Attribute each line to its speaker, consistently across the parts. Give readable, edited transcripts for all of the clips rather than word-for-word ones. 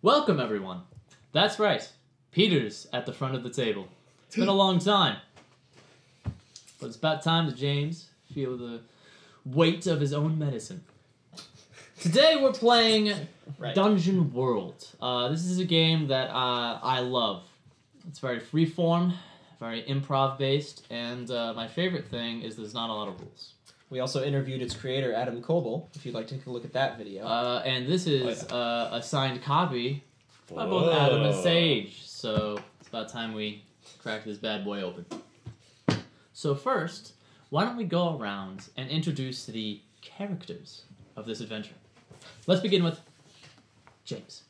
Speaker 1: Welcome, everyone. That's right. Peter's at the front of the table. It's been a long time. But it's about time that James feel the weight of his own medicine. Today we're playing Dungeon World. This is a game that I love. It's very freeform, very improv-based, and my favorite thing is there's not a lot of rules.
Speaker 2: We also interviewed its creator, Adam Coble, if you'd like to take a look at that video.
Speaker 1: And this is a signed copy by both Adam and Sage, so it's about time we crack this bad boy open. So first, why don't we go around and introduce the characters of this adventure? Let's begin with James.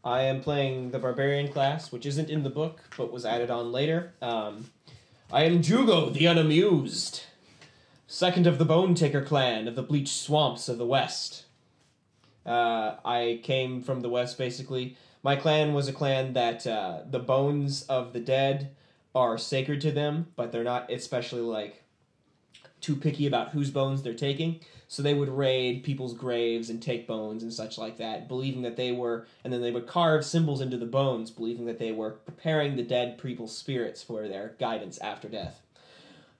Speaker 2: I am playing the Barbarian class, which isn't in the book, but was added on later. I am Jugo, the Unamused, second of the Bone Taker clan of the Bleached Swamps of the West. I came from the West, basically. My clan was a clan that the bones of the dead are sacred to them, but they're not especially, too picky about whose bones they're taking. So they would raid people's graves and take bones and such like that, believing that they were... And then they would carve symbols into the bones, believing that they were preparing the dead people's spirits for their guidance after death.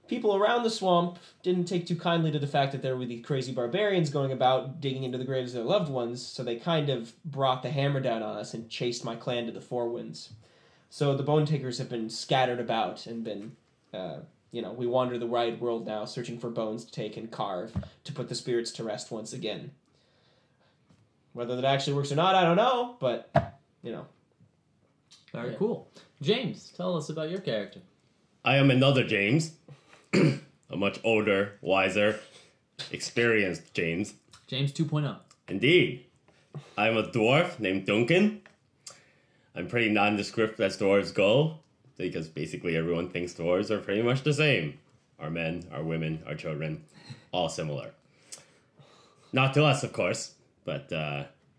Speaker 2: People around the swamp didn't take too kindly to the fact that there were these crazy barbarians going about digging into the graves of their loved ones, so they kind of brought the hammer down on us and chased my clan to the four winds. So the Bone Takers have been scattered about and been, we wander the wide world now, searching for bones to take and carve to put the spirits to rest once again. Whether that actually works or not, I don't know, but,
Speaker 1: Very cool. James, tell us about your character.
Speaker 3: I am another James. A much older, wiser, experienced James.
Speaker 1: James 2.0.
Speaker 3: Indeed. I'm a dwarf named Dunekan. I'm pretty nondescript as dwarves go, because basically everyone thinks dwarves are pretty much the same. Our men, our women, our children, all similar. Not to us, of course, but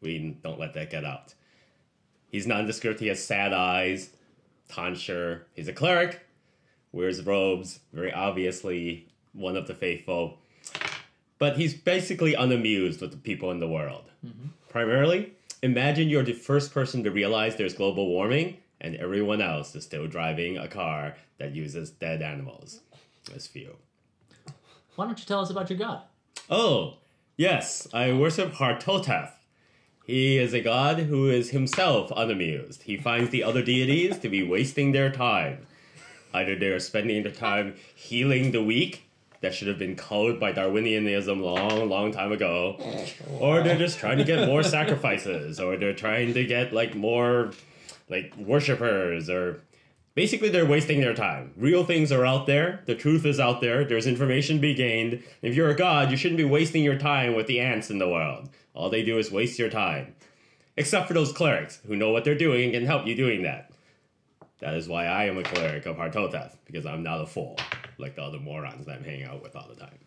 Speaker 3: we don't let that get out. He's nondescript, he has sad eyes, tonsure, he's a cleric, wears robes, very obviously one of the faithful. But he's basically unamused with the people in the world. Mm-hmm. Primarily, imagine you're the first person to realize there's global warming, and everyone else is still driving a car that uses dead animals as fuel.
Speaker 1: Why don't you tell us about your god?
Speaker 3: Oh, yes, I worship Hartoteph. He is a god who is himself unamused. He finds the other deities to be wasting their time. Either they're spending their time healing the weak, that should have been culled by Darwinianism long time ago, or they're just trying to get more sacrifices, or they're trying to get, more, worshippers, or... Basically, they're wasting their time. Real things are out there. The truth is out there. There's information to be gained. If you're a god, you shouldn't be wasting your time with the ants in the world. All they do is waste your time. Except for those clerics, who know what they're doing and can help you doing that. That is why I am a cleric of Hartoteph, because I'm not a fool, like the other morons that I'm hanging out with all the time.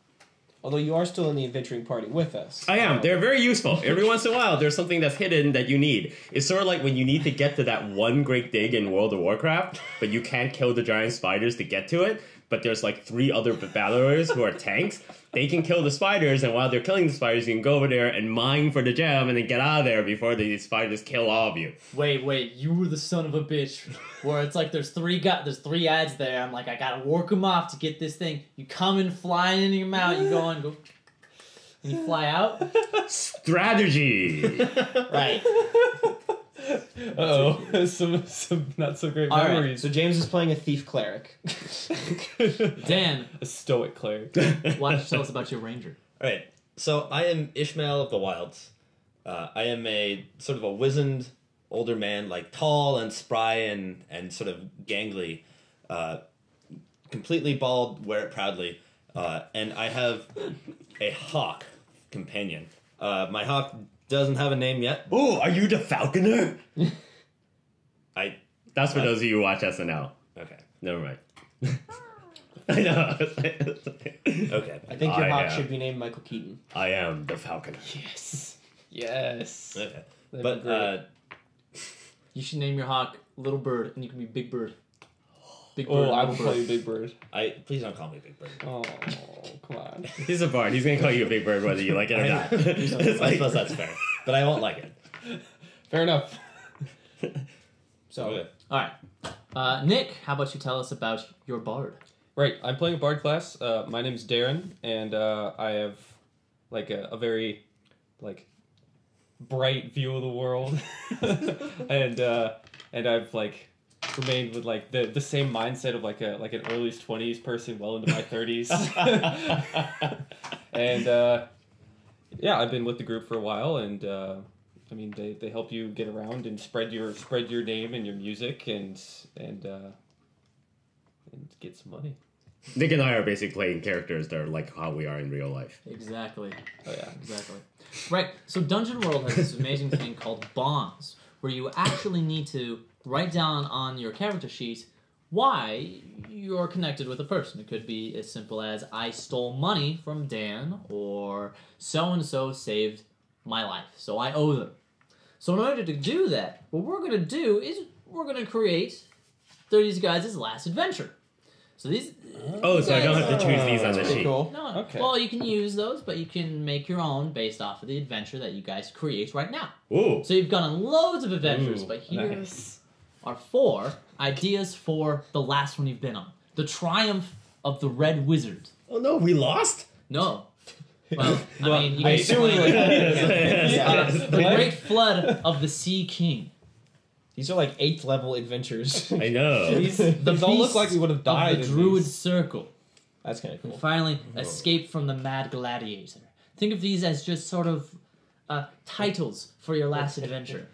Speaker 2: Although you are still in the adventuring party with us.
Speaker 3: I am. They're very useful. Every once in a while, there's something that's hidden that you need. It's sort of like when you need to get to that one great dig in World of Warcraft, but you can't kill the giant spiders to get to it, but there's 3 other battlers who are tanks. They can kill the spiders, and while they're killing the spiders, you can go over there and mine for the gem and then get out of there before the spiders kill all of you.
Speaker 1: Wait, you were the son of a bitch. Where it's there's 3 ads there. I'm I gotta work them off to get this thing. You come in flying into your mouth, you go, and you fly out.
Speaker 3: Strategy!
Speaker 1: Right.
Speaker 4: Uh-oh, some not so great
Speaker 1: All
Speaker 4: memories.
Speaker 2: Right, so James is playing a thief cleric.
Speaker 1: Dan,
Speaker 4: a stoic cleric.
Speaker 1: why don't you tell us about your ranger?
Speaker 5: Alright, so I am Ishmael of the Wilds. I am a sort of a wizened older man, tall and spry and sort of gangly, completely bald, wear it proudly, and I have a hawk companion. My hawk doesn't have a name yet.
Speaker 3: Ooh, are you the falconer? That's for those of you who watch SNL.
Speaker 5: Okay.
Speaker 3: Never mind. I know.
Speaker 5: Okay.
Speaker 2: I think your hawk should be named Michael Keaton.
Speaker 3: I am the falconer.
Speaker 4: Yes.
Speaker 5: Okay.
Speaker 4: That'd be great.
Speaker 1: You should name your hawk Little Bird, and you can be Big Bird. Big Bird.
Speaker 4: Oh, I will
Speaker 1: Little
Speaker 4: call
Speaker 1: Bird.
Speaker 4: you Big Bird.
Speaker 5: Please don't call me Big Bird.
Speaker 4: Oh, come on.
Speaker 3: He's a bard. He's going to call you a big bird whether you like it or not.
Speaker 5: I suppose that's fair, but I won't like it.
Speaker 4: Fair enough.
Speaker 2: So
Speaker 5: Okay.
Speaker 1: All right. Nick, how about you tell us about your bard?
Speaker 4: Right, I'm playing a bard class. My name's Darrin, and I have like a very like bright view of the world, and I've like remained with like the same mindset of like an early 20s person well into my 30s, and yeah, I've been with the group for a while, and I mean they help you get around and spread your name and your music and get some money.
Speaker 3: Nick and I are basically playing characters that are like how we are in real life.
Speaker 1: Exactly.
Speaker 4: Oh yeah.
Speaker 1: Exactly. Right. So Dungeon World has this amazing thing called bonds, where you actually need to write down on your character sheet why you're connected with a person. It could be as simple as I stole money from Dan, or so and so saved my life, so I owe them. So in order to do that, what we're going to do is we're going to create 30 Guys' last adventure. So these.
Speaker 3: Oh, so I don't have to choose these on the
Speaker 2: pretty
Speaker 3: sheet.
Speaker 2: cool.
Speaker 1: No,
Speaker 4: Okay.
Speaker 1: well, you can use those, but you can make your own based off of the adventure that you guys create right now.
Speaker 3: Ooh.
Speaker 1: So you've gone on loads of adventures,
Speaker 4: Ooh,
Speaker 1: but here
Speaker 4: nice.
Speaker 1: are 4 ideas for the last one you've been on. The Triumph of the Red Wizard.
Speaker 3: Oh no, we lost?
Speaker 1: No. Well, I mean, you
Speaker 2: I
Speaker 1: can
Speaker 2: assume
Speaker 1: explain.
Speaker 3: Yes.
Speaker 1: The Great Flood of the Sea King.
Speaker 2: These are like 8th level adventures.
Speaker 3: I know.
Speaker 4: These
Speaker 1: The
Speaker 4: don't look
Speaker 1: Beast
Speaker 4: like we would have died.
Speaker 1: of the
Speaker 4: in
Speaker 1: Druid
Speaker 4: these.
Speaker 1: Circle.
Speaker 2: That's kind of
Speaker 1: And
Speaker 2: cool.
Speaker 1: finally, Escape from the Mad Gladiator. Think of these as just sort of titles for your last adventure.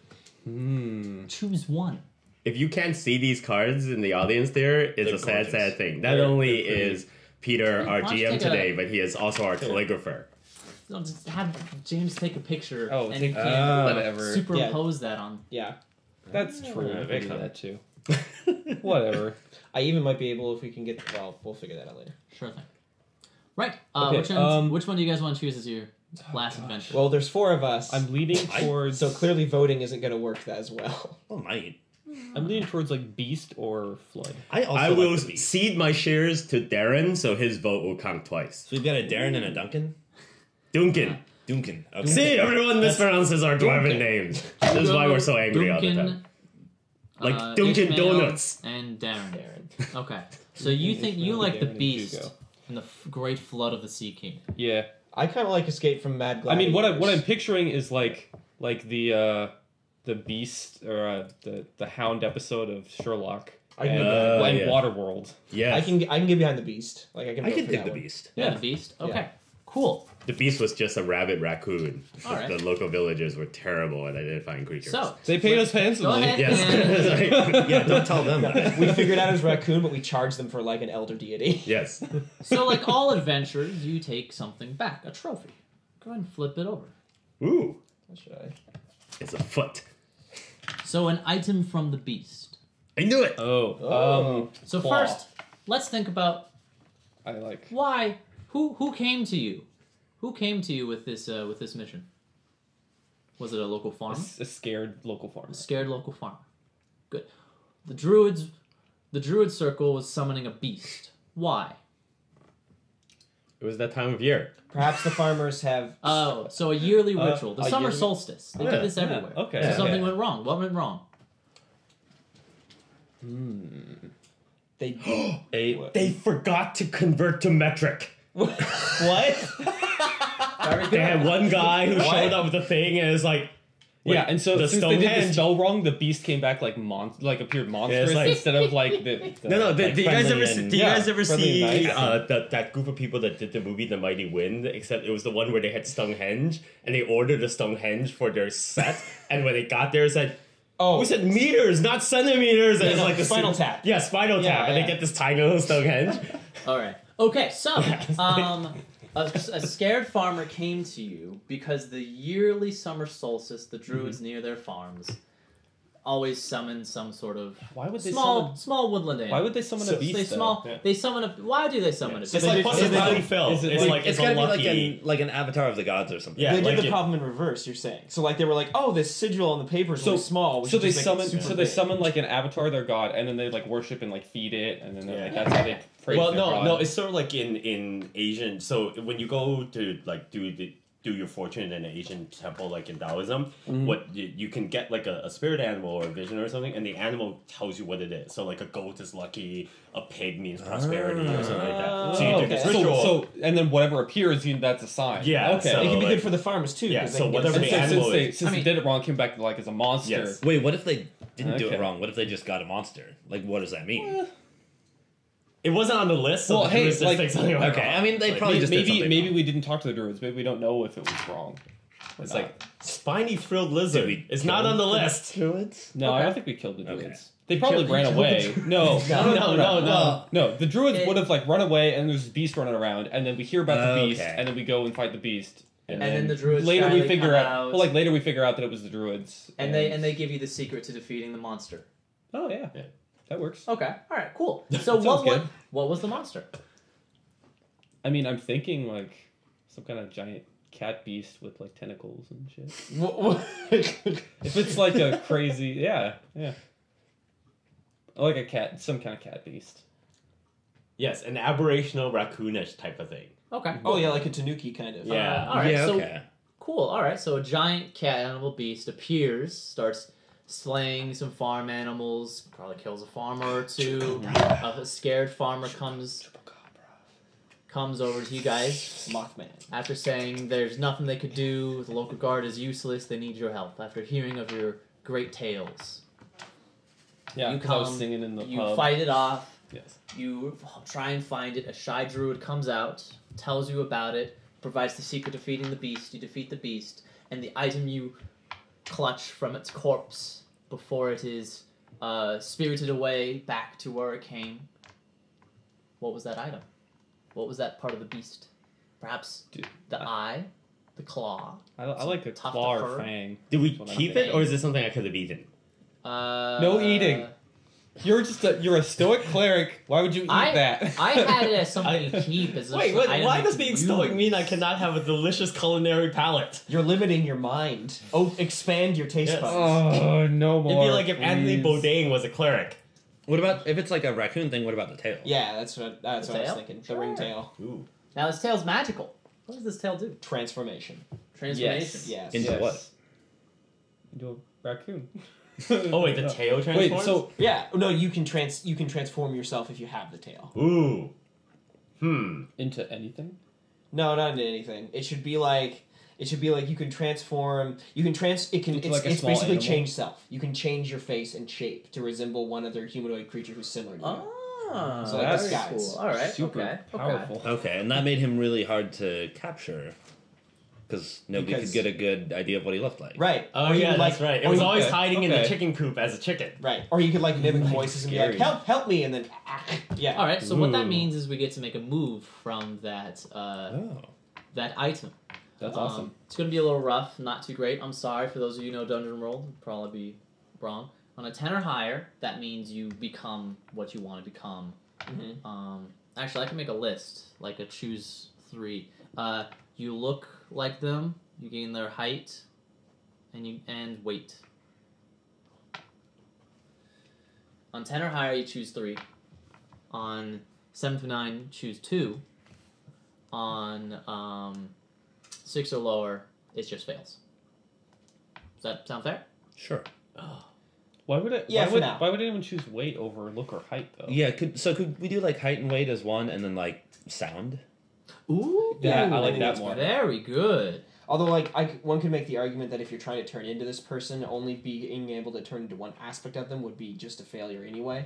Speaker 1: Choose one.
Speaker 3: If you can't see these cards in the audience there, it's
Speaker 5: They're
Speaker 3: a sad,
Speaker 5: gorgeous.
Speaker 3: sad thing. Not
Speaker 5: They're
Speaker 3: only
Speaker 5: pretty.
Speaker 3: is Peter our
Speaker 1: Why don't you
Speaker 3: GM
Speaker 1: take a-
Speaker 3: today, but he is also our calligrapher.
Speaker 1: No, just have James take a picture
Speaker 4: Oh,
Speaker 1: and
Speaker 4: take-
Speaker 1: you can
Speaker 4: whatever.
Speaker 1: superimpose that on.
Speaker 2: Yeah.
Speaker 4: That's true.
Speaker 5: Yeah,
Speaker 4: I
Speaker 5: very
Speaker 4: can do
Speaker 5: cool.
Speaker 4: that too. Whatever.
Speaker 2: I even might be able if we can get. Well, we'll figure that out later.
Speaker 1: Sure thing. Right.
Speaker 4: Okay,
Speaker 1: which one do you guys want to choose as your last adventure?
Speaker 2: Well, there's 4 of us.
Speaker 4: I'm leaning towards.
Speaker 2: So clearly voting isn't going to work as well.
Speaker 5: Oh, might.
Speaker 4: I'm leaning towards like Beast or Flood.
Speaker 5: I also
Speaker 3: I will
Speaker 5: like the beast.
Speaker 3: cede my shares to Darrin, so his vote will count twice.
Speaker 5: So we've got a Darrin and a Duncan.
Speaker 3: Dunekan.
Speaker 5: Duncan. Okay.
Speaker 3: See, everyone mispronounces our dwarven names. This is why we're so angry all the
Speaker 1: Duncan,
Speaker 3: time. Like Dunkin'
Speaker 1: Ishmael,
Speaker 3: Donuts.
Speaker 1: and Darrin.
Speaker 2: Darren.
Speaker 1: Okay. So you think you
Speaker 4: Ishmael,
Speaker 1: like the
Speaker 4: Darrin, and
Speaker 1: Beast
Speaker 4: Jugo.
Speaker 1: and the Great Flood of the Sea King.
Speaker 4: Yeah.
Speaker 2: I kind of like Escape from Mad
Speaker 4: I
Speaker 2: Gladiators.
Speaker 4: mean, what I'm picturing is like the Beast or the Hound episode of Sherlock
Speaker 2: I can-
Speaker 4: and
Speaker 3: yeah.
Speaker 4: Waterworld.
Speaker 3: Yes.
Speaker 2: I can get behind the Beast. Like I can.
Speaker 5: I
Speaker 2: vote
Speaker 5: could
Speaker 2: for
Speaker 5: dig
Speaker 2: that
Speaker 5: the
Speaker 2: one.
Speaker 5: beast.
Speaker 1: Yeah,
Speaker 4: Yeah.
Speaker 1: the Beast. Okay.
Speaker 2: Yeah.
Speaker 1: Cool.
Speaker 3: The beast was just a rabbit raccoon.
Speaker 1: All right.
Speaker 3: The local villagers were terrible at identifying creatures.
Speaker 1: So
Speaker 4: They paid us
Speaker 1: go
Speaker 4: handsomely.
Speaker 1: ahead
Speaker 3: Yes.
Speaker 1: and
Speaker 5: Yeah, don't tell them that.
Speaker 2: We figured out it was raccoon, but we charged them for like an elder deity.
Speaker 3: Yes.
Speaker 1: so like all adventures, you take something back, a trophy. Go ahead and flip it over.
Speaker 3: Ooh.
Speaker 2: Should I?
Speaker 3: It's a foot.
Speaker 1: So an item from the Beast.
Speaker 3: I knew it.
Speaker 4: Oh.
Speaker 1: So
Speaker 4: Claw.
Speaker 1: first, let's think about
Speaker 4: I like.
Speaker 1: why. Who came to you? Who came to you with this mission? Was it a local farm?
Speaker 4: A scared local farmer.
Speaker 1: A scared local farmer. Good. The Druid Circle was summoning a beast. Why?
Speaker 3: It was that time of year.
Speaker 2: Perhaps the farmers have.
Speaker 1: Oh, so a yearly ritual. The
Speaker 2: a
Speaker 1: summer
Speaker 2: yearly-
Speaker 1: solstice. They
Speaker 3: Yeah,
Speaker 1: do this
Speaker 4: yeah,
Speaker 1: everywhere.
Speaker 4: okay.
Speaker 1: So
Speaker 3: Yeah,
Speaker 1: something
Speaker 3: yeah.
Speaker 1: went wrong. What went wrong?
Speaker 2: They.
Speaker 3: They forgot to convert to metric.
Speaker 2: What?
Speaker 3: They had one guy who showed up with the thing and it's like, wait,
Speaker 4: Yeah, and so
Speaker 3: the
Speaker 4: since they did the
Speaker 3: Stonehenge.
Speaker 4: spell wrong, the beast came back like appeared monstrous
Speaker 3: like-
Speaker 4: instead of like the
Speaker 3: No,
Speaker 4: like
Speaker 3: did you guys
Speaker 4: friendly
Speaker 3: ever
Speaker 4: and-
Speaker 3: do you
Speaker 4: yeah,
Speaker 3: guys ever
Speaker 4: friendly
Speaker 3: see
Speaker 4: and nice.
Speaker 3: that group of people that did the movie The Mighty Wind? Except it was the one where they had Stonehenge and they ordered a Stonehenge for their set, and when they got there, it said,
Speaker 2: Oh,
Speaker 3: "We said meters, not centimeters." And
Speaker 2: Yeah,
Speaker 3: it's
Speaker 2: no,
Speaker 3: like the
Speaker 2: Spinal Tap.
Speaker 3: Yeah, Spinal
Speaker 2: Yeah,
Speaker 3: Tap, and
Speaker 2: yeah.
Speaker 3: they get this tiny little Stonehenge.
Speaker 1: All right. Okay, so a scared farmer came to you because the yearly summer solstice, the druids near their farms always summon some sort of
Speaker 4: Why would they
Speaker 1: small woodland animal.
Speaker 4: Why would they summon a beast? though?
Speaker 1: They summon a. Why do they summon a
Speaker 3: It's
Speaker 1: beast?
Speaker 3: like
Speaker 4: did-
Speaker 3: Puzzle
Speaker 4: is it-
Speaker 3: Valley Phil.
Speaker 4: is it
Speaker 3: It's
Speaker 4: like-
Speaker 3: like
Speaker 5: It's
Speaker 3: a
Speaker 5: gotta be
Speaker 3: lucky.
Speaker 5: like an Avatar of the Gods or something.
Speaker 3: Yeah,
Speaker 2: they
Speaker 3: like
Speaker 2: did the
Speaker 3: it-
Speaker 2: problem in reverse. You're saying so like they were like, oh, this sigil on the paper is
Speaker 4: So
Speaker 2: really small. We
Speaker 4: So
Speaker 2: should
Speaker 4: they
Speaker 2: just make it
Speaker 4: summon.
Speaker 2: super
Speaker 4: So they
Speaker 2: big.
Speaker 4: summon like an avatar, their god, and then they like worship and like feed it, and then they're like
Speaker 3: Yeah.
Speaker 4: that's how they praise
Speaker 3: Well,
Speaker 4: their god.
Speaker 3: no, it's sort of like in Asian. So when you go to like do do your fortune in an Asian temple, like in Taoism, what you can get like a spirit animal or a vision or something, and the animal tells you what it is. So like a goat is lucky, a pig means prosperity or something like that. So you do this ritual.
Speaker 4: So and then whatever appears, that's a sign.
Speaker 3: Yeah,
Speaker 4: Okay.
Speaker 3: so,
Speaker 2: It can be
Speaker 3: like-
Speaker 2: good for the farmers too.
Speaker 3: Yeah,
Speaker 2: 'cause they
Speaker 3: so
Speaker 2: can get
Speaker 3: whatever
Speaker 2: a
Speaker 3: the
Speaker 2: sense-
Speaker 3: animal
Speaker 4: since
Speaker 3: is.
Speaker 4: they did it wrong, came back like as a monster.
Speaker 3: Yes.
Speaker 5: Wait, what if they didn't do
Speaker 4: Okay.
Speaker 5: it wrong? What if they just got a monster? Like, what does that mean?
Speaker 3: It wasn't on the list, so
Speaker 4: Well,
Speaker 3: the
Speaker 4: hey,
Speaker 3: druids just
Speaker 4: like-
Speaker 3: think something went
Speaker 5: Okay,
Speaker 3: wrong.
Speaker 5: I mean, they
Speaker 3: Like,
Speaker 5: probably just did something
Speaker 4: maybe
Speaker 5: wrong.
Speaker 4: we didn't talk to the druids. Maybe we don't know if it was wrong.
Speaker 3: It's like spiny frilled lizard.
Speaker 5: Did we
Speaker 3: It's not
Speaker 5: kill
Speaker 3: on the
Speaker 5: the
Speaker 3: list.
Speaker 5: Druids?
Speaker 4: No, I
Speaker 1: Okay.
Speaker 4: don't think we killed the druids.
Speaker 5: Okay.
Speaker 4: They probably ran away. No, no. The druids
Speaker 1: It-
Speaker 4: would have like run away, and there's this beast running around, and then we hear about the beast,
Speaker 5: Okay.
Speaker 4: and then we go and fight the beast,
Speaker 1: And then the druids
Speaker 4: later we
Speaker 1: finally
Speaker 4: figure
Speaker 1: come
Speaker 4: out.
Speaker 1: out.
Speaker 4: Well, like later we figure out that it was the druids,
Speaker 1: And they give you the secret to defeating the monster.
Speaker 4: Oh yeah,
Speaker 3: Yeah.
Speaker 4: that works.
Speaker 1: Okay, all right, cool. So
Speaker 4: Sounds good.
Speaker 1: what was the monster?
Speaker 4: I mean, I'm thinking like some kind of giant cat beast with like tentacles and shit. If it's like a crazy, yeah. Like a cat, some kind of cat beast.
Speaker 3: Yes, an aberrational raccoonish type of thing.
Speaker 1: Okay.
Speaker 2: Oh yeah, like a tanuki kind of.
Speaker 3: Yeah.
Speaker 1: All right.
Speaker 5: Yeah,
Speaker 1: so
Speaker 5: okay.
Speaker 1: cool. All right. So a giant cat animal beast appears, starts slaying some farm animals, probably kills a farmer or two. A scared farmer comes over to you guys
Speaker 2: Mothman.
Speaker 1: after saying there's nothing they could do. The local guard is useless. They need your help. After hearing of your great tales,
Speaker 4: Yeah,
Speaker 1: You
Speaker 4: because I was
Speaker 1: come,
Speaker 4: singing in the
Speaker 1: you
Speaker 4: pub.
Speaker 1: fight it off.
Speaker 4: Yes.
Speaker 1: You try and find it. A shy druid comes out, tells you about it, provides the secret to defeating the beast. You defeat the beast, and the item you clutch from its corpse before it is spirited away back to where it came. What was that item? What was that part of the beast? Perhaps
Speaker 4: Dude,
Speaker 1: the eye, the claw.
Speaker 4: I like a
Speaker 1: Tuft
Speaker 4: claw
Speaker 1: of
Speaker 4: or
Speaker 1: fur.
Speaker 4: fang.
Speaker 3: Did we
Speaker 4: That's what I'm
Speaker 3: keep
Speaker 4: thinking.
Speaker 3: it, or is this something I could have eaten?
Speaker 4: No eating. You're a stoic cleric. Why would you eat that?
Speaker 1: I had it as something to keep. As
Speaker 3: Wait,
Speaker 1: an item
Speaker 3: why
Speaker 1: you
Speaker 3: does
Speaker 1: could
Speaker 3: being stoic
Speaker 1: use?
Speaker 3: mean I cannot have a delicious culinary palate?
Speaker 2: You're limiting your mind. Oh, expand your taste
Speaker 3: Yes.
Speaker 2: buds.
Speaker 4: Oh no more.
Speaker 3: It'd be like if Anthony
Speaker 4: please.
Speaker 3: Bourdain was a cleric.
Speaker 5: What about if it's like a raccoon thing? What about the tail?
Speaker 2: Yeah, that's what I was
Speaker 1: tail?
Speaker 2: thinking. The
Speaker 1: Sure.
Speaker 2: ringtail.
Speaker 3: Ooh.
Speaker 1: Now this tail's magical. What does this tail do?
Speaker 2: Transformation.
Speaker 1: Transformation.
Speaker 2: Yes.
Speaker 5: Into what?
Speaker 4: Into a raccoon.
Speaker 3: Oh wait, the tail transforms?
Speaker 4: Wait, so
Speaker 2: Yeah. No, you can transform yourself if you have the tail.
Speaker 3: Ooh.
Speaker 4: into anything?
Speaker 2: No, not into anything. It should be like you can transform. You can It can.
Speaker 4: Into
Speaker 2: It's,
Speaker 4: like a
Speaker 2: it's
Speaker 4: small
Speaker 2: basically
Speaker 4: animal?
Speaker 2: change self. You can change your face and shape to resemble one other humanoid creature who's similar to you.
Speaker 1: Ah,
Speaker 2: So
Speaker 4: that's
Speaker 1: very
Speaker 2: guys.
Speaker 1: cool. All right,
Speaker 4: Super
Speaker 1: okay,
Speaker 4: powerful.
Speaker 5: Okay, and that made him really hard to capture because nobody
Speaker 2: Because-
Speaker 5: could get a good idea of what he looked like.
Speaker 2: Right.
Speaker 3: Oh
Speaker 2: Or you
Speaker 3: yeah,
Speaker 2: could,
Speaker 3: that's right. It
Speaker 2: or
Speaker 3: was
Speaker 2: you-
Speaker 3: always
Speaker 4: okay,
Speaker 3: hiding in the
Speaker 4: okay.
Speaker 3: chicken coop as a chicken.
Speaker 2: Right. Or you could like mimic
Speaker 4: Like,
Speaker 2: voices and be like,
Speaker 4: scary.
Speaker 2: help me, and then yeah.
Speaker 1: All right. So what that
Speaker 3: Ooh.
Speaker 1: means is we get to make a move from that
Speaker 5: Oh.
Speaker 1: that item.
Speaker 4: That's awesome.
Speaker 1: It's going to be a little rough, not too great. I'm sorry for those of you who know Dungeon Roll. It'll probably be wrong. On a 10 or higher, that means you become what you want to become.
Speaker 2: Mhm.
Speaker 1: Actually, I can make a list, like a choose 3. You look like them. You gain their height, and weight. On 10 or higher, you choose 3. On 7 to 9, choose 2. On 6 or lower, it just fails. Does that sound fair?
Speaker 5: Sure.
Speaker 4: Why would it?
Speaker 2: Yeah,
Speaker 4: why
Speaker 2: for
Speaker 4: would,
Speaker 2: now.
Speaker 4: why would anyone choose weight over look or height though?
Speaker 5: Yeah. Could we do like height and weight as one, and then like sound?
Speaker 1: Ooh,
Speaker 4: Yeah, I like
Speaker 2: think
Speaker 4: that
Speaker 2: that's
Speaker 4: more.
Speaker 1: Very good.
Speaker 2: Although, like, one could make the argument that if you're trying to turn into this person, only being able to turn into one aspect of them would be just a failure anyway.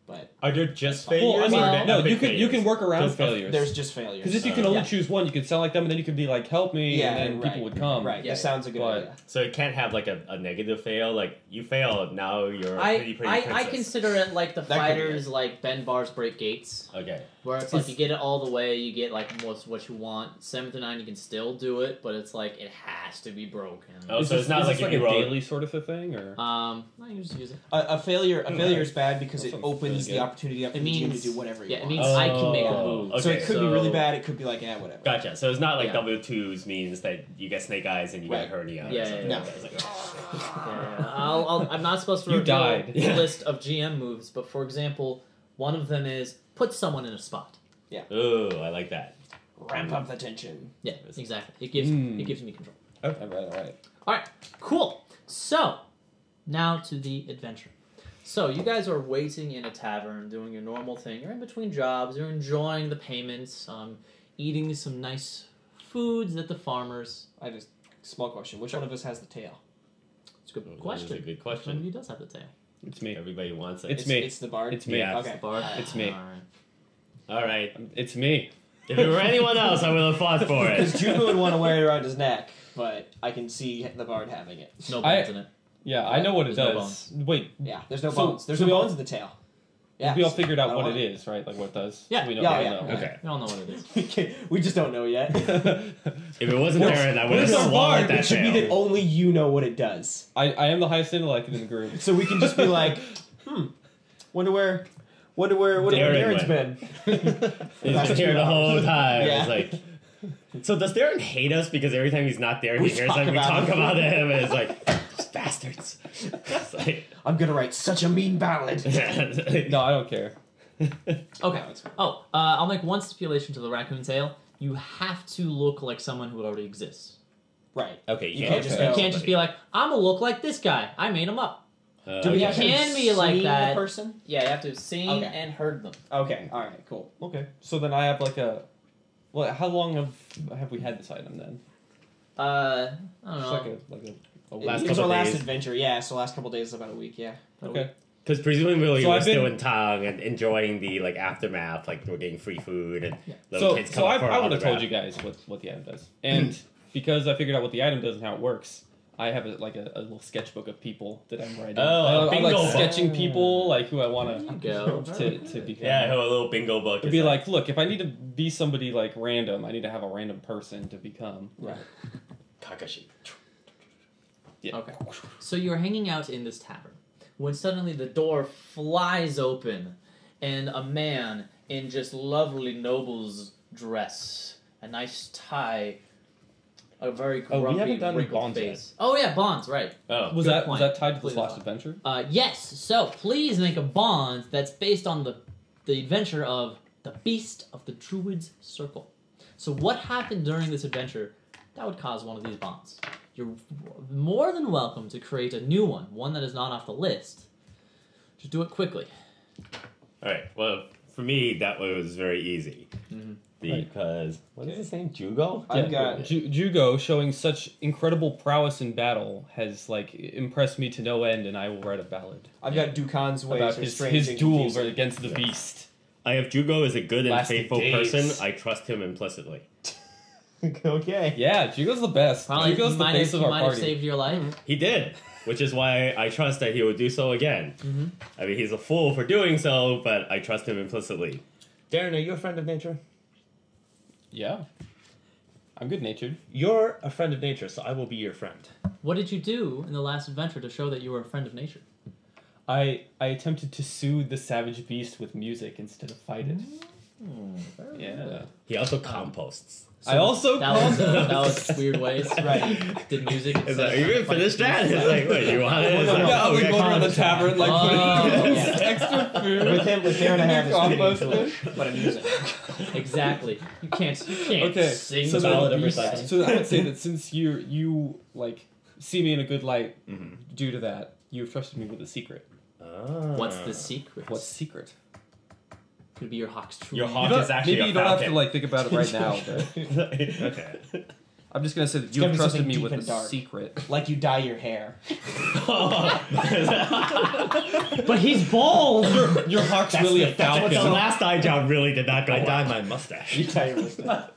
Speaker 2: But
Speaker 3: Are there just
Speaker 2: Well,
Speaker 3: failures?
Speaker 4: Well, I mean,
Speaker 3: or are there
Speaker 4: no,
Speaker 3: epic
Speaker 4: you can
Speaker 3: failures?
Speaker 4: work around
Speaker 3: Because
Speaker 4: failures.
Speaker 2: there's just failures.
Speaker 4: Because if you can only
Speaker 1: Yeah.
Speaker 4: choose one, you could sound like them, and then you could be like, "Help me,"
Speaker 2: Yeah,
Speaker 4: and then
Speaker 2: right.
Speaker 4: people would come.
Speaker 2: Right,
Speaker 1: Yeah,
Speaker 2: that sounds a good
Speaker 4: but-
Speaker 2: idea.
Speaker 3: So it can't have like a negative fail. Like you failed, now you're a pretty
Speaker 1: I
Speaker 3: princess.
Speaker 1: consider it like the
Speaker 2: That could be
Speaker 1: fighters like bend bars break gates,
Speaker 3: Okay.
Speaker 1: where it's like you get it all the way, you get like most what you want. 7 to 9, you can still do it, but it's like it has to be broken.
Speaker 3: Oh,
Speaker 4: Is
Speaker 3: so
Speaker 4: this,
Speaker 3: it's not
Speaker 4: is
Speaker 3: like
Speaker 4: this
Speaker 3: if
Speaker 4: like
Speaker 3: you
Speaker 4: a
Speaker 3: roll.
Speaker 4: daily sort of a thing, or
Speaker 1: I can just use it.
Speaker 2: A failure is bad because
Speaker 4: That
Speaker 2: it
Speaker 4: sounds
Speaker 2: opens
Speaker 4: really
Speaker 2: the
Speaker 4: good.
Speaker 2: opportunity up for
Speaker 1: It
Speaker 2: the GM to
Speaker 1: means-
Speaker 2: do whatever he
Speaker 1: Yeah, it
Speaker 2: wants.
Speaker 1: means I can make a
Speaker 3: Oh,
Speaker 1: move.
Speaker 3: okay.
Speaker 2: So it could be
Speaker 1: so-
Speaker 2: really bad. It could be like, whatever.
Speaker 3: Gotcha. So it's not like
Speaker 1: Yeah.
Speaker 3: W2s means that you get snake eyes and you
Speaker 2: Right.
Speaker 3: get hernia. or
Speaker 1: Yeah,
Speaker 3: something
Speaker 1: yeah,
Speaker 3: like
Speaker 2: yeah.
Speaker 3: that. It's like,
Speaker 1: Yeah, I'm not supposed to
Speaker 4: You
Speaker 1: reveal
Speaker 4: died.
Speaker 1: the
Speaker 3: Yeah.
Speaker 1: list of GM moves, but for example, one of them is put someone in a spot.
Speaker 3: Ooh, I like that.
Speaker 2: ramp up the tension.
Speaker 1: Yeah, exactly. It gives me control.
Speaker 4: All right.
Speaker 1: All right, cool. So now to the adventure. So you guys are waiting in a tavern, doing your normal thing. You're in between jobs. You're enjoying the payments, eating some nice foods at the farmers.
Speaker 2: I have a small question. Which one of us has the tail?
Speaker 1: It's a good
Speaker 3: That
Speaker 1: question.
Speaker 3: is a good
Speaker 1: Which one of
Speaker 3: question.
Speaker 1: you does have the tail?
Speaker 4: It's me.
Speaker 3: Everybody wants it.
Speaker 4: It's me.
Speaker 2: It's the bard.
Speaker 4: It's me.
Speaker 3: Yeah.
Speaker 2: Okay.
Speaker 1: Bard?
Speaker 4: It's me.
Speaker 1: All right.
Speaker 3: All right.
Speaker 4: It's me.
Speaker 3: If it were anyone else, I would have fought for
Speaker 2: Because
Speaker 3: it.
Speaker 2: Jugo would want to wear it around his neck, but I can see the bard having it.
Speaker 1: There's no bones in it.
Speaker 4: Yeah, I know what it
Speaker 1: There's no
Speaker 4: does. Wait,
Speaker 2: Yeah, there's no
Speaker 4: So-
Speaker 2: bones. There's
Speaker 4: so
Speaker 2: no
Speaker 4: we all-
Speaker 2: bones in the tail. Yeah,
Speaker 4: we all figured out
Speaker 2: I
Speaker 4: what
Speaker 2: don't
Speaker 4: it
Speaker 2: know.
Speaker 4: is, right? Like what it does.
Speaker 1: Yeah.
Speaker 4: So we know.
Speaker 2: Yeah,
Speaker 4: we
Speaker 2: yeah.
Speaker 4: know.
Speaker 3: Okay.
Speaker 1: We all know what it is.
Speaker 2: We just don't know yet.
Speaker 3: If it wasn't Darrin, I would have
Speaker 2: It's our
Speaker 3: swallowed
Speaker 2: bard.
Speaker 3: that
Speaker 2: It should be
Speaker 3: tail.
Speaker 2: that only you know what it does.
Speaker 4: I am the highest intellect in the group.
Speaker 2: So we can just be like, wonder where
Speaker 3: Darrin
Speaker 2: Darrin's been.
Speaker 3: He's
Speaker 2: That's
Speaker 3: been here
Speaker 2: 2
Speaker 3: the whole
Speaker 2: hours.
Speaker 3: time.
Speaker 2: Yeah.
Speaker 3: It's like, so does Darrin hate us because every time he's not there,
Speaker 2: We
Speaker 3: he hears
Speaker 2: talk
Speaker 3: like we
Speaker 2: about
Speaker 3: talk
Speaker 2: him.
Speaker 3: about him, and it's like, those bastards. It's like,
Speaker 2: I'm gonna write such a mean ballad.
Speaker 4: No, I don't care.
Speaker 1: Okay. Oh, I'll make one stipulation to the raccoon tail. You have to look like someone who already exists.
Speaker 2: Right.
Speaker 3: okay,
Speaker 2: You can't just
Speaker 1: You
Speaker 2: go-
Speaker 1: can't just be like, I'm gonna look like this guy. I made him up.
Speaker 2: Do we
Speaker 1: You
Speaker 2: have to
Speaker 1: can be like
Speaker 2: seen
Speaker 1: that.
Speaker 2: the person?
Speaker 1: Yeah, you have to have seen
Speaker 2: Okay.
Speaker 1: and heard them.
Speaker 2: Okay. All right. Cool.
Speaker 4: Okay. So then I have like a. Well, how long have we had this item then?
Speaker 1: I don't
Speaker 4: It's
Speaker 1: know.
Speaker 4: like a
Speaker 3: Last
Speaker 2: It was
Speaker 3: couple
Speaker 2: our last
Speaker 3: days.
Speaker 2: adventure. Yeah. So last couple days is about a week. Yeah.
Speaker 4: Okay.
Speaker 3: Because presumably
Speaker 4: So
Speaker 3: we're
Speaker 4: I've
Speaker 3: still
Speaker 4: been-
Speaker 3: in town and enjoying the like aftermath, like we're getting free food and
Speaker 1: Yeah.
Speaker 3: little
Speaker 4: So
Speaker 3: kids come
Speaker 4: I
Speaker 3: up for
Speaker 4: would have
Speaker 3: autograph.
Speaker 4: told you guys what the item does, and because I figured out what the item does and how it works, I have a little sketchbook of people that I'm writing.
Speaker 3: Oh, a
Speaker 4: I'm
Speaker 3: bingo
Speaker 4: like
Speaker 3: book.
Speaker 4: sketching people like who I want
Speaker 1: There you go.
Speaker 4: to become.
Speaker 3: Yeah, I have a little bingo book.
Speaker 4: It'd be like, look, if I need to be somebody like random, I need to have a random person to become.
Speaker 2: Right.
Speaker 3: Kakashi.
Speaker 4: Yeah.
Speaker 1: Okay. So you're hanging out in this tavern when suddenly the door flies open and a man in just lovely noble's dress, a nice tie, a very
Speaker 4: Oh, we
Speaker 1: grumpy,
Speaker 4: haven't done
Speaker 1: wrinkled
Speaker 4: bonds yet.
Speaker 1: face. Oh yeah, bonds, right.
Speaker 3: Oh,
Speaker 4: Was
Speaker 1: Good
Speaker 4: that
Speaker 1: point.
Speaker 4: tied to this
Speaker 1: Completely
Speaker 4: last
Speaker 1: fine.
Speaker 4: adventure?
Speaker 1: Yes. So please make a bond that's based on the adventure of the Beast of the Druid's Circle. So what happened during this adventure that would cause one of these bonds? You're more than welcome to create a new one that is not off the list. Just do it quickly.
Speaker 3: all right. Well, for me, that was very easy
Speaker 1: Mhm.
Speaker 3: because what is his name? Jugo.
Speaker 2: I've got.
Speaker 4: Jugo, showing such incredible prowess in battle, has like impressed me to no end, and I will write a ballad
Speaker 2: I've got Dukan's ways
Speaker 4: about
Speaker 2: are
Speaker 4: his
Speaker 2: strange and
Speaker 4: duels
Speaker 2: confusing.
Speaker 4: against the beast.
Speaker 3: I have Jugo as a good and
Speaker 4: Lasted
Speaker 3: faithful
Speaker 4: days.
Speaker 3: person. I trust him implicitly.
Speaker 2: Okay.
Speaker 4: Yeah, Jugo's the best.
Speaker 1: Probably
Speaker 4: Jugo's
Speaker 1: he
Speaker 4: the
Speaker 1: might
Speaker 4: face
Speaker 1: have,
Speaker 4: of
Speaker 1: he
Speaker 4: our
Speaker 1: might have
Speaker 4: party.
Speaker 1: saved your life.
Speaker 3: He did, which is why I trust that he would do so again.
Speaker 1: Mm-hmm.
Speaker 3: I mean, he's a fool for doing so, but I trust him implicitly.
Speaker 5: Darrin, are you a friend of nature?
Speaker 4: Yeah, I'm good natured.
Speaker 5: You're a friend of nature, so I will be your friend.
Speaker 1: What did you do in the last adventure to show that you were a friend of nature?
Speaker 4: I attempted to soothe the savage beast with music instead of fight it. Yeah.
Speaker 3: He also composts.
Speaker 4: I also
Speaker 1: That was weird ways.
Speaker 2: Right.
Speaker 1: Did music.
Speaker 3: It's like, are you gonna finish that? It's like, wait, you want it? It's
Speaker 2: No,
Speaker 3: like,
Speaker 2: no,
Speaker 4: Yeah, I
Speaker 3: oh,
Speaker 4: was
Speaker 3: we
Speaker 4: going
Speaker 3: got
Speaker 4: around the tavern, like
Speaker 1: Oh,
Speaker 4: putting
Speaker 2: yeah.
Speaker 4: extra food.
Speaker 2: With Darrin and I have
Speaker 4: Compost
Speaker 2: his
Speaker 4: it.
Speaker 2: but a music.
Speaker 1: Exactly. You can't
Speaker 4: Okay,
Speaker 1: sing
Speaker 4: so
Speaker 1: to
Speaker 4: then-
Speaker 1: the beast.
Speaker 4: So I would say that since you like see me in a good light
Speaker 3: Mhm.
Speaker 4: due to that, you have trusted me with a secret.
Speaker 3: Ah.
Speaker 1: What's the secret?
Speaker 4: What's secret?
Speaker 1: Could be your hawk's true.
Speaker 3: Your
Speaker 1: name.
Speaker 3: hawk
Speaker 4: You don't-
Speaker 3: is actually
Speaker 4: maybe
Speaker 3: a
Speaker 4: you don't have to
Speaker 3: falcon.
Speaker 4: like think about it right now. But
Speaker 3: Okay.
Speaker 4: I'm just gonna say that you
Speaker 2: gotta
Speaker 4: have
Speaker 2: be
Speaker 4: trusted
Speaker 2: something
Speaker 4: me
Speaker 2: deep
Speaker 4: with
Speaker 2: and
Speaker 4: a
Speaker 2: dark.
Speaker 4: secret.
Speaker 2: Like you dye your hair.
Speaker 1: But he's bald.
Speaker 4: Your hawk's
Speaker 2: That's
Speaker 4: really
Speaker 2: the-
Speaker 4: a
Speaker 2: that's
Speaker 3: But
Speaker 2: what
Speaker 3: the
Speaker 4: falcon.
Speaker 3: last eye job really did not go
Speaker 5: I
Speaker 3: well.
Speaker 5: dyed my mustache.
Speaker 2: You dye your mustache.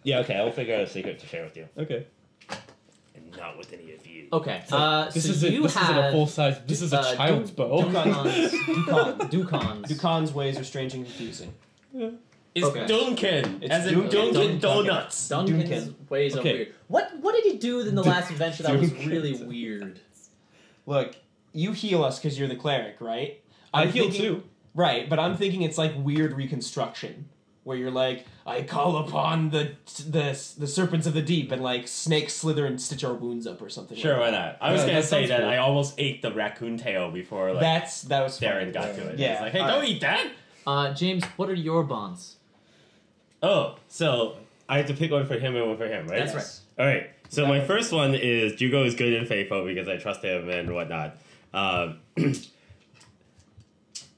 Speaker 5: Yeah, okay, I will figure out a secret to share with you.
Speaker 4: Okay.
Speaker 3: And not with any of you.
Speaker 1: Okay.
Speaker 4: This
Speaker 1: so
Speaker 4: isn't
Speaker 1: you
Speaker 4: this isn't a
Speaker 1: have
Speaker 4: full size. This is a child's bow.
Speaker 1: Dukan's.
Speaker 2: Dukan's ways are strange and confusing.
Speaker 3: It's
Speaker 1: Okay.
Speaker 3: Duncan,
Speaker 2: It's
Speaker 3: as in
Speaker 2: Duncan.
Speaker 3: Dunkin'
Speaker 2: Duncan.
Speaker 3: Donuts.
Speaker 1: Duncan's
Speaker 2: Duncan.
Speaker 1: ways are
Speaker 4: Okay.
Speaker 1: weird. What did he do in the last adventure that was really weird?
Speaker 2: Look, you heal us because you're the cleric, right?
Speaker 4: I
Speaker 2: I'm
Speaker 4: heal
Speaker 2: thinking-
Speaker 4: too.
Speaker 2: Right, but I'm thinking it's like weird reconstruction. Where you're like, I call upon the serpents of the deep, and like snakes slither and stitch our wounds up or something.
Speaker 3: Sure, why
Speaker 2: like
Speaker 3: not? I was
Speaker 4: Yeah,
Speaker 3: gonna
Speaker 4: that
Speaker 3: say
Speaker 4: sounds
Speaker 3: that
Speaker 4: cool.
Speaker 3: I almost ate the raccoon tail before
Speaker 2: that.
Speaker 3: like
Speaker 2: That was fun.
Speaker 3: Darrin got to it.
Speaker 2: Yeah,
Speaker 3: He's like, hey,
Speaker 2: all
Speaker 3: don't
Speaker 2: right.
Speaker 3: eat that.
Speaker 1: James, what are your bonds?
Speaker 3: Oh, so I have to pick one for him and one for him, right?
Speaker 1: That's right.
Speaker 3: All right. So my first one is Jugo is good and faithful because I trust him and whatnot.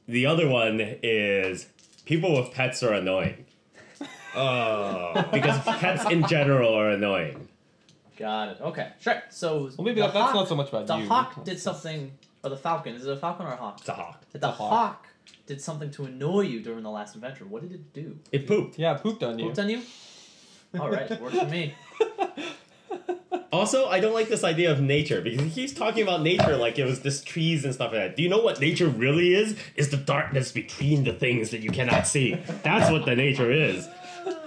Speaker 3: The other one is people with pets are annoying. Because pets in general are annoying.
Speaker 1: Got it. Okay, sure. So
Speaker 4: Well, maybe
Speaker 1: the
Speaker 4: that's
Speaker 1: hawk-
Speaker 4: not so much about
Speaker 1: the
Speaker 4: you.
Speaker 1: hawk did something, or the falcon. Is it a falcon or a hawk?
Speaker 3: It's a hawk.
Speaker 1: The
Speaker 4: hawk.
Speaker 1: hawk did something to annoy you during the last adventure. What did it do?
Speaker 3: It pooped.
Speaker 4: Yeah, pooped on you.
Speaker 1: Pooped on you? All right, works for me.
Speaker 3: Also, I don't like this idea of nature because he keeps talking about nature like it was just trees and stuff like that. Do you know what nature really is? Is the darkness between the things that you cannot see. That's what the nature is.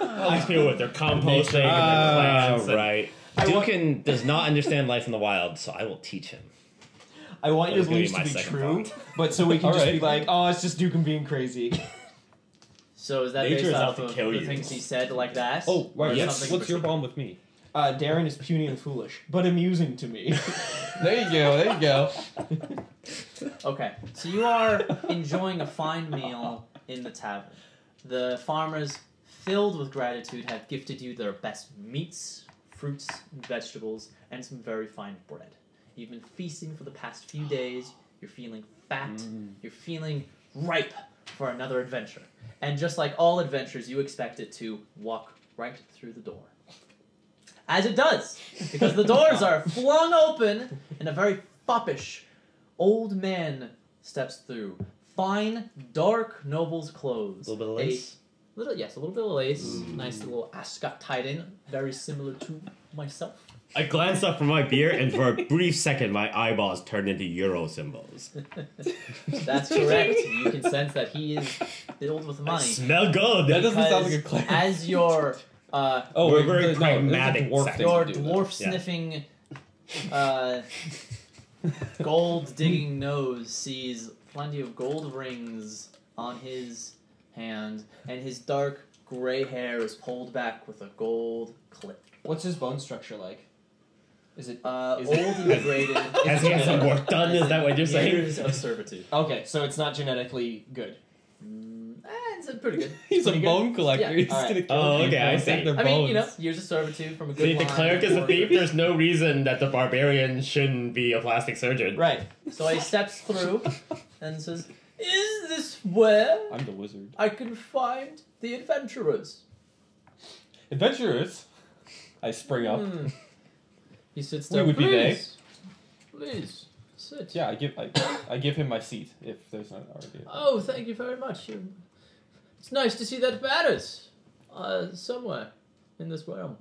Speaker 3: I feel with their composting and their plants.
Speaker 5: Right. Dunekan does not understand life in the wild, so I will teach him.
Speaker 2: I want
Speaker 3: That
Speaker 2: your
Speaker 3: was gonna be
Speaker 2: beliefs to
Speaker 3: my
Speaker 2: be
Speaker 3: second
Speaker 2: true,
Speaker 3: thought.
Speaker 2: but so we can
Speaker 4: All
Speaker 2: just
Speaker 4: right.
Speaker 2: be like, oh, it's just Dunekan being crazy.
Speaker 1: So is that
Speaker 3: Nature
Speaker 1: based
Speaker 3: is out
Speaker 1: off
Speaker 3: to
Speaker 1: of
Speaker 3: kill
Speaker 1: the
Speaker 3: you.
Speaker 1: things he said like that?
Speaker 4: Oh,
Speaker 1: Or
Speaker 4: right. Yes.
Speaker 1: something
Speaker 4: What's your bond with me?
Speaker 2: Darrin is puny and foolish, but amusing to me.
Speaker 4: There you go. There you go.
Speaker 1: Okay, so you are enjoying a fine meal in the tavern. The farmers, filled with gratitude, have gifted you their best meats, fruits, and vegetables, and some very fine bread. You've been feasting for the past few days. You're feeling fat. You're feeling ripe for another adventure. And just like all adventures, you expect it to walk right through the door. As it does, because the doors are flung open and a very foppish old man steps through. Fine, dark noble's clothes.
Speaker 5: A little bit of lace.
Speaker 1: A little bit of lace. Nice little ascot tied in. Very similar to myself.
Speaker 3: I glanced up from my beer, and for a brief second, my eyeballs turned into euro symbols.
Speaker 1: That's correct. You can sense that he is filled with money.
Speaker 3: Smell good.
Speaker 4: That doesn't sound like a
Speaker 1: Because
Speaker 4: cleric.
Speaker 1: as your
Speaker 4: Oh,
Speaker 3: We're
Speaker 4: wait,
Speaker 3: very
Speaker 4: no, this is a
Speaker 3: pragmatic
Speaker 4: dwarf
Speaker 3: sex.
Speaker 4: thing
Speaker 1: your
Speaker 4: to do,
Speaker 1: dwarf
Speaker 3: Yeah.
Speaker 1: sniffing, gold digging nose sees plenty of gold rings on his hand, and his dark gray hair is pulled back with a gold clip.
Speaker 2: What's his bone structure like? Is it
Speaker 1: Old
Speaker 2: Is it-
Speaker 1: and degraded.
Speaker 3: Has he had some work done? Is that what you're saying?
Speaker 1: Years of servitude.
Speaker 2: okay? So it's not genetically good.
Speaker 1: It's pretty good.
Speaker 4: He's a
Speaker 2: Pretty good.
Speaker 4: bone collector.
Speaker 1: Yeah.
Speaker 4: He's
Speaker 2: All right.
Speaker 4: gonna kill
Speaker 3: Oh,
Speaker 4: people
Speaker 3: okay, I
Speaker 4: and take
Speaker 3: see.
Speaker 4: their
Speaker 1: I mean, you know,
Speaker 4: bones.
Speaker 1: years of servitude from a good
Speaker 3: See, the
Speaker 1: line
Speaker 3: cleric is a
Speaker 1: of
Speaker 3: thief.
Speaker 1: warrior.
Speaker 3: There's no reason that the barbarian shouldn't be a plastic surgeon.
Speaker 2: Right.
Speaker 1: So he steps through and says, "Is this where
Speaker 4: I'm the wizard.
Speaker 1: I can find the adventurers?"
Speaker 4: Adventurers. I spring up.
Speaker 1: He sits
Speaker 4: We
Speaker 1: down.
Speaker 4: would be they.
Speaker 1: Please, sit.
Speaker 4: Yeah, I give him my seat if there's not already.
Speaker 1: Oh, thank you very much. It's nice to see that matters. Somewhere in this realm.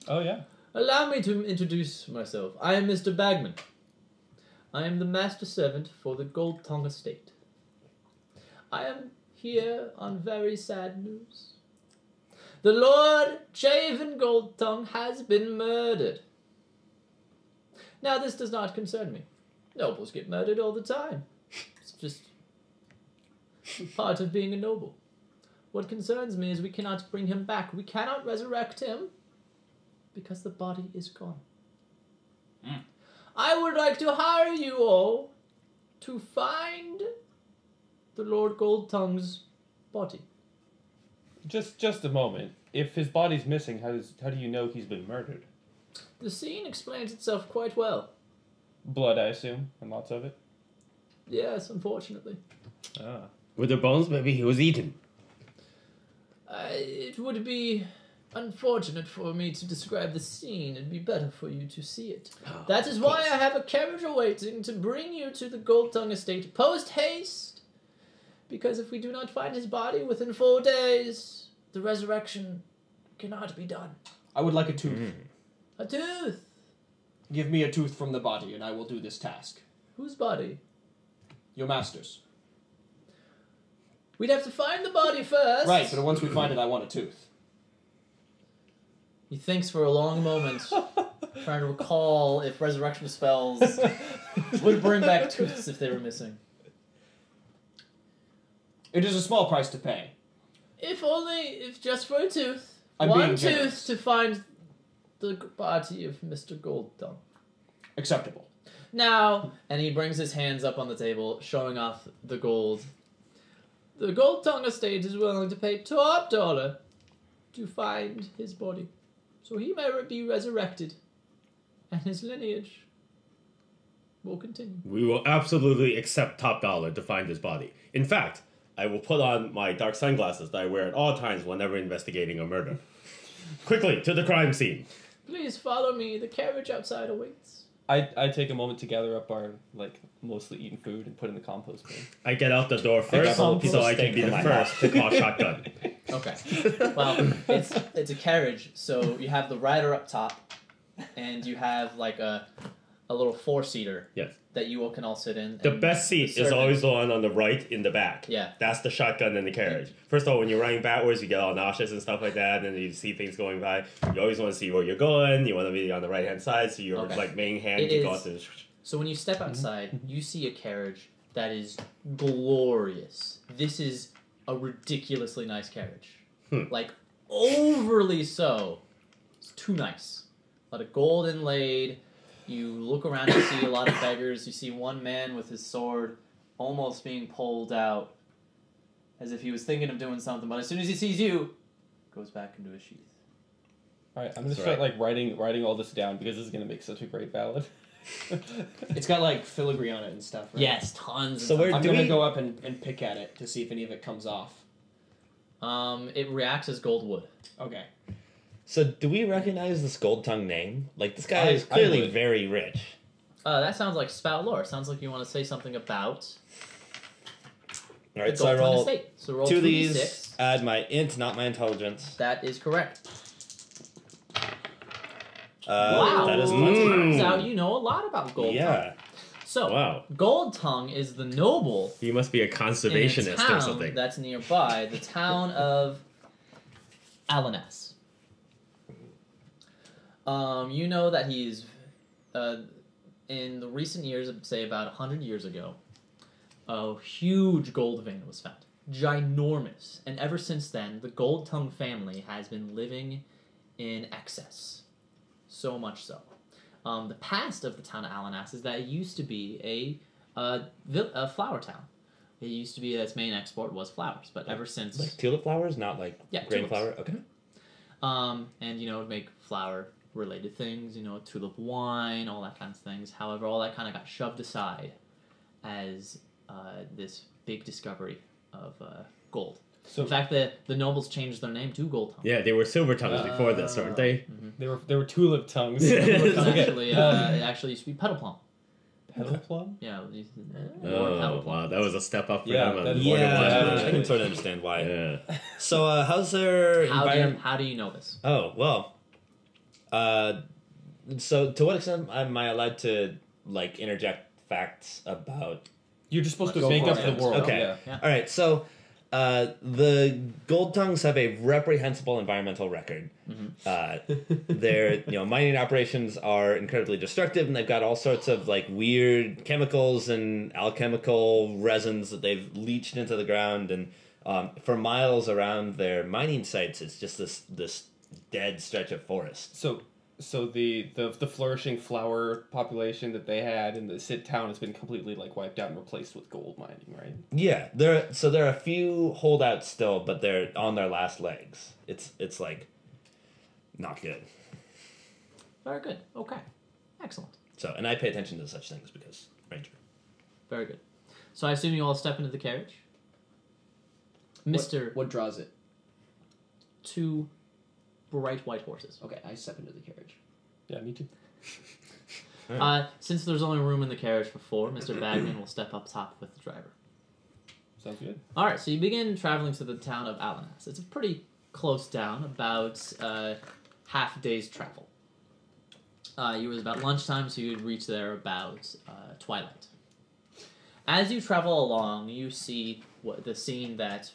Speaker 4: Oh yeah.
Speaker 1: Allow me to introduce myself. I am Mr. Bagman. I am the master servant for the Goldtongue estate. I am here on very sad news. The Lord Javen Goldtongue has been murdered. Now, this does not concern me. Nobles get murdered all the time. It's just part of being a noble. What concerns me is we cannot bring him back. We cannot resurrect him because the body is gone. I would like to hire you all to find the Lord Goldtongue's body.
Speaker 4: Just a moment. If his body's missing, how do you know he's been murdered?
Speaker 1: The scene explains itself quite well.
Speaker 4: Blood, I assume, and lots of it.
Speaker 1: Yes, unfortunately.
Speaker 4: Ah.
Speaker 3: With the bones, maybe he was eaten.
Speaker 1: It would be unfortunate for me to describe the scene. It'd be better for you to see it. That is why I have a carriage awaiting to bring you to the Goldtongue estate post-haste. Because if we do not find his body within 4 days, the resurrection cannot be done.
Speaker 2: I would like a tooth.
Speaker 1: A tooth!
Speaker 2: Give me a tooth from the body, and I will do this task.
Speaker 1: Whose body?
Speaker 2: Your master's.
Speaker 1: We'd have to find the body first.
Speaker 2: Right, but once we find it, I want a tooth.
Speaker 1: He thinks for a long moment, trying to recall if resurrection spells would bring back tooths if they were missing.
Speaker 2: It is a small price to pay.
Speaker 1: If just for a tooth.
Speaker 2: I'm
Speaker 1: One
Speaker 2: being
Speaker 1: tooth
Speaker 2: generous.
Speaker 1: to find the body of Mr. Goldtongue.
Speaker 2: Acceptable.
Speaker 1: Now, and he brings his hands up on the table, showing off the gold. The Goldtongue estate is willing to pay top dollar to find his body, so he may be resurrected, and his lineage will continue.
Speaker 3: We will absolutely accept top dollar to find his body. In fact, I will put on my dark sunglasses that I wear at all times whenever investigating a murder. Quickly, to the crime scene.
Speaker 1: Please follow me. The carriage outside awaits.
Speaker 4: I take a moment to gather up our mostly eaten food and put in the compost bin.
Speaker 3: I get out the door first, so I can be the first to call shotgun.
Speaker 1: Okay. Well, it's a carriage, so you have the rider up top, and you have like a little 4-seater.
Speaker 3: Yes.
Speaker 1: That you all can all sit in.
Speaker 3: The
Speaker 1: and
Speaker 3: best seat is always the one on the right in the back.
Speaker 1: Yeah.
Speaker 3: That's the shotgun in the carriage. First of all, when you're running backwards, you get all nauseous and stuff like that, and you see things going by. You always want to see where you're going. You want to be on the right-hand side, so your main hand
Speaker 1: It
Speaker 3: can go
Speaker 1: is-
Speaker 3: out to...
Speaker 1: So when you step outside, you see a carriage that is glorious. This is a ridiculously nice carriage. Like, overly so. It's too nice. A lot of gold inlaid. You look around and see a lot of beggars. You see one man with his sword almost being pulled out as if he was thinking of doing something, but as soon as he sees you, goes back into his sheath.
Speaker 4: Alright, I'm gonna start writing all this down because this is gonna make such a great ballad.
Speaker 2: It's got like filigree on it and stuff, right?
Speaker 1: Yes, tons.
Speaker 5: So
Speaker 1: and
Speaker 5: where
Speaker 1: tons.
Speaker 2: I'm gonna go up and pick at it to see if any of it comes off.
Speaker 1: It reacts as gold wood.
Speaker 2: Okay.
Speaker 5: So do we recognize this Goldtongue name? Like, this guy
Speaker 4: I
Speaker 5: is clearly
Speaker 4: would.
Speaker 5: very rich.
Speaker 1: That sounds like spout lore. Sounds like you want to say something about
Speaker 5: All right,
Speaker 1: the
Speaker 5: so I
Speaker 1: Goldtongue
Speaker 5: roll
Speaker 1: estate. So roll
Speaker 5: 2 of
Speaker 1: 2d6.
Speaker 5: these, add my int, not my intelligence.
Speaker 1: That is correct.
Speaker 5: Wow. That is
Speaker 1: Turns out you know a lot about Goldtongue.
Speaker 5: Yeah.
Speaker 1: So,
Speaker 3: Wow.
Speaker 1: Goldtongue is the noble
Speaker 3: You must be a
Speaker 1: in a
Speaker 3: conservationist
Speaker 1: town
Speaker 3: or something.
Speaker 1: that's nearby, the town of Alanas. You know that he's, in the recent years, say about 100 years ago, a huge gold vein was found. Ginormous. And ever since then, the Goldtongue family has been living in excess. So much so. The past of the town of Alanas is that it used to be a flower town. It used to be its main export was flowers, but ever since
Speaker 5: Like tulip flowers, not like grain
Speaker 1: tulips.
Speaker 5: flower? Okay.
Speaker 1: And make flower related things, tulip wine, all that kinds of things. However, all that kind of got shoved aside as this big discovery of gold.
Speaker 4: So
Speaker 1: In fact, the nobles changed their name to Goldtongue.
Speaker 3: Yeah, they were silver tongues before this, weren't they?
Speaker 4: they were tulip tongues.
Speaker 1: It actually used to be petal plum.
Speaker 4: Petal plum?
Speaker 1: Yeah.
Speaker 3: Oh, wow, that was a step up for
Speaker 4: Yeah,
Speaker 3: them.
Speaker 4: that's-
Speaker 5: Yeah, I can sort of understand why.
Speaker 3: Yeah.
Speaker 5: So, how's their
Speaker 1: How
Speaker 5: environment?
Speaker 1: do you know this?
Speaker 5: Oh, well. So, to what extent am I allowed to, interject facts about...
Speaker 4: You're just supposed to
Speaker 1: Go
Speaker 4: make
Speaker 1: for
Speaker 4: up
Speaker 1: it.
Speaker 4: the world.
Speaker 5: Okay.
Speaker 4: Yeah.
Speaker 5: All right, so the Goldtongues have a reprehensible environmental record. Their mining operations are incredibly destructive, and they've got all sorts of weird chemicals and alchemical resins that they've leached into the ground, and for miles around their mining sites, it's just this dead stretch of forest.
Speaker 4: So the flourishing flower population that they had in the Sit town has been completely wiped out and replaced with gold mining, right?
Speaker 5: Yeah, there are a few holdouts still, but they're on their last legs. It's not good.
Speaker 1: Very good. Okay. Excellent.
Speaker 5: So, and I pay attention to such things because Ranger.
Speaker 1: Very good. So I assume you all step into the carriage? Mr.
Speaker 2: What draws it?
Speaker 1: 2 bright white horses.
Speaker 2: Okay, I step into the carriage.
Speaker 4: Yeah, me too.
Speaker 1: Since there's only room in the carriage for 4, Mr. Bagman will step up top with the driver.
Speaker 4: Sounds good.
Speaker 1: Alright, so you begin traveling to the town of Alanas. It's a pretty close town, about half a day's travel. It was about lunchtime, so you'd reach there about twilight. As you travel along, you see the scene that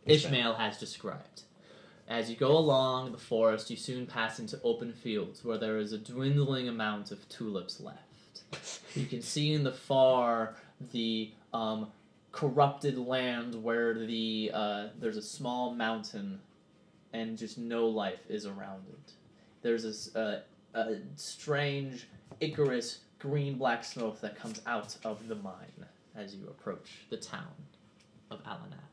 Speaker 1: Ishmael has described. As you go along the forest, you soon pass into open fields where there is a dwindling amount of tulips left. You can see in the far the corrupted land where there's a small mountain and just no life is around it. There's this strange Icarus green-black smoke that comes out of the mine as you approach the town of Alanath.